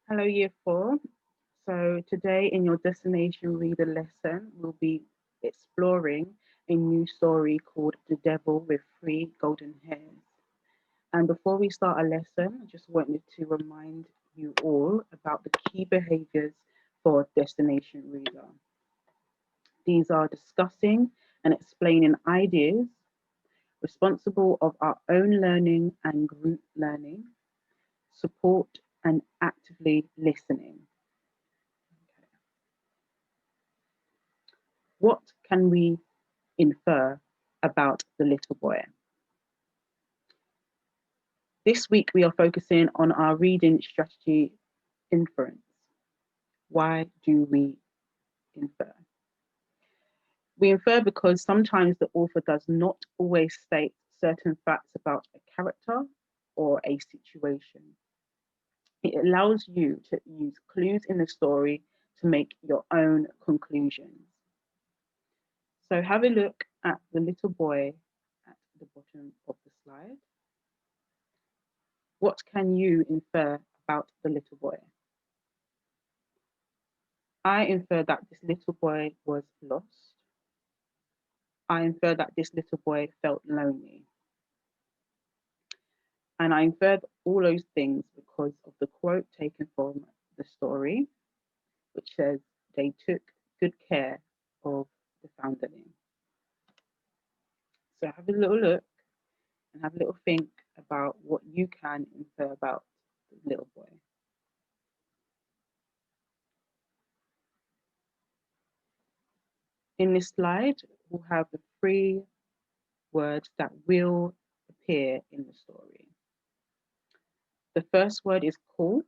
Hello, Year 4. So, today in your destination reader lesson, we'll be exploring a new story called The Devil with Three Golden Hairs. And before we start our lesson, I just wanted to remind you all about the key behaviors for a destination reader. These are discussing and explaining ideas, responsible of our own learning and group learning, support, and actively listening. What can we infer about the little boy? This week we are focusing on our reading strategy inference. Why do we infer? We infer because sometimes the author does not always state certain facts about a character or a situation. It allows you to use clues in the story to make your own conclusions. So have a look at the little boy at the bottom of the slide. What can you infer about the little boy? I infer that this little boy was lost. I infer that this little boy felt lonely. And I inferred all those things because of the quote taken from the story, which says, they took good care of the foundling. So have a little look and have a little think about what you can infer about the little boy. In this slide, we'll have the three words that will appear in the story. The first word is cool,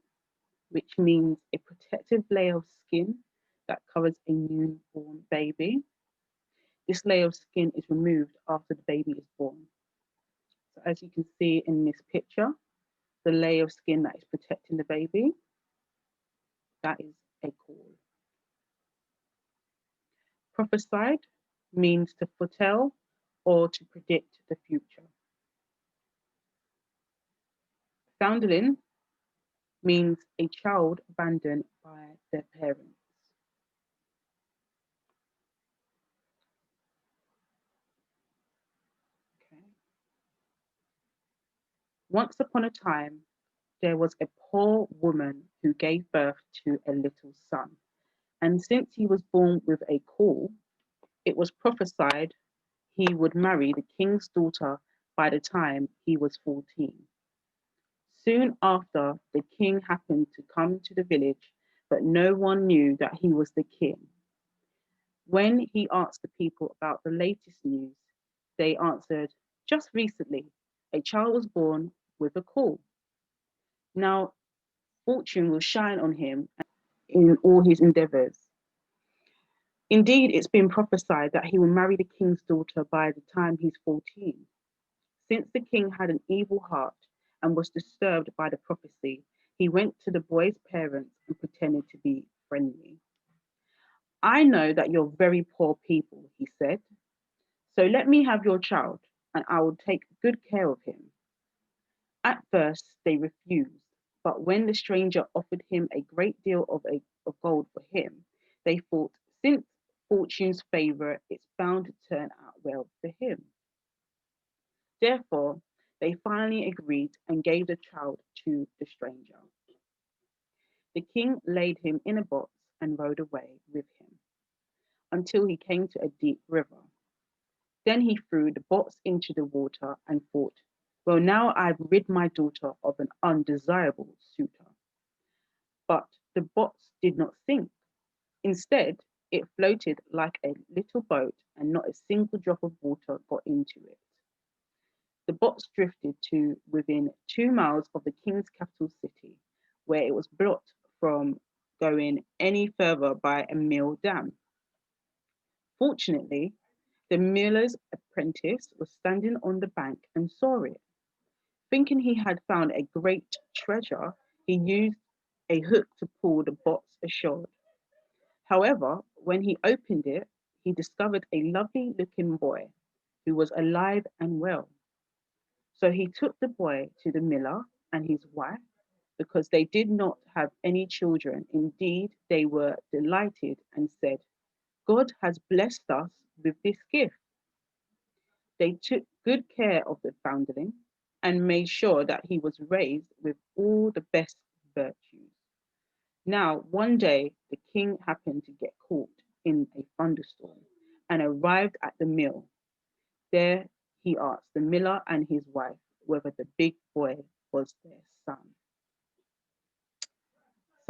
which means a protective layer of skin that covers a newborn baby. This layer of skin is removed after the baby is born. So as you can see in this picture, the layer of skin that is protecting the baby, that is a caul. Prophesied means to foretell or to predict the future. Foundling means a child abandoned by their parents. Okay. Once upon a time, there was a poor woman who gave birth to a little son. And since he was born with a caul, it was prophesied he would marry the king's daughter by the time he was 14. Soon after, the king happened to come to the village, but no one knew that he was the king. When he asked the people about the latest news, they answered, just recently, a child was born with a caul. Now, fortune will shine on him in all his endeavors. Indeed, it's been prophesied that he will marry the king's daughter by the time he's 14. Since the king had an evil heart and was disturbed by the prophecy, he went to the boy's parents and pretended to be friendly. I know that you're very poor people, he said, so let me have your child and I will take good care of him. At first, they refused, but when the stranger offered him a great deal of gold for him, they thought, since fortune's favour, it's bound to turn out well for him. Therefore, they finally agreed and gave the child to the stranger. The king laid him in a box and rode away with him until he came to a deep river. Then he threw the box into the water and thought, well, now I've rid my daughter of an undesirable suitor. But the box did not sink. Instead, it floated like a little boat and not a single drop of water got into it. The box drifted to within 2 miles of the king's capital city, where it was blocked from going any further by a mill dam. Fortunately, the miller's apprentice was standing on the bank and saw it. Thinking he had found a great treasure, he used a hook to pull the box ashore. However, when he opened it, he discovered a lovely looking boy who was alive and well. So he took the boy to the miller and his wife. because they did not have any children. Indeed, they were delighted and said, God has blessed us with this gift. They took good care of the foundling and made sure that he was raised with all the best virtues. Now, one day, the king happened to get caught in a thunderstorm and arrived at the mill. There he asked the miller and his wife whether the big boy was their son.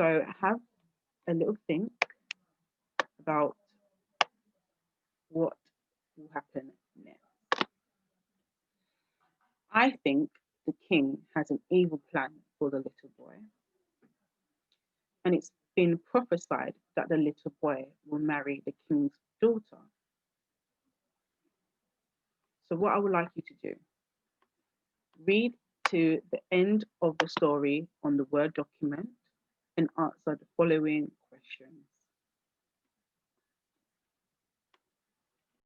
So have a little think about what will happen next. I think the king has an evil plan for the little boy, and it's been prophesied that the little boy will marry the king's daughter. So, what I would like you to do, read to the end of the story on the Word document and answer the following